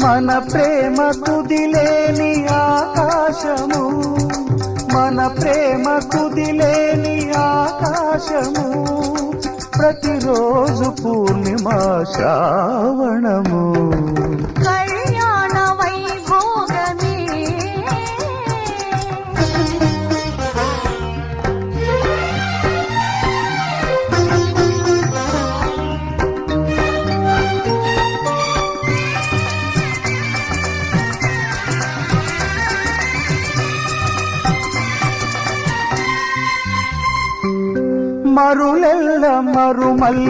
మన ప్రేమ కుదిలేని ఆకాశము, మన ప్రేమ కుదిలేని ఆకాశము, ప్రతిరోజు పూర్ణిమ శ్రావణము. కళ్యాణ వైభోగమే మరులెల్ల మరుమల్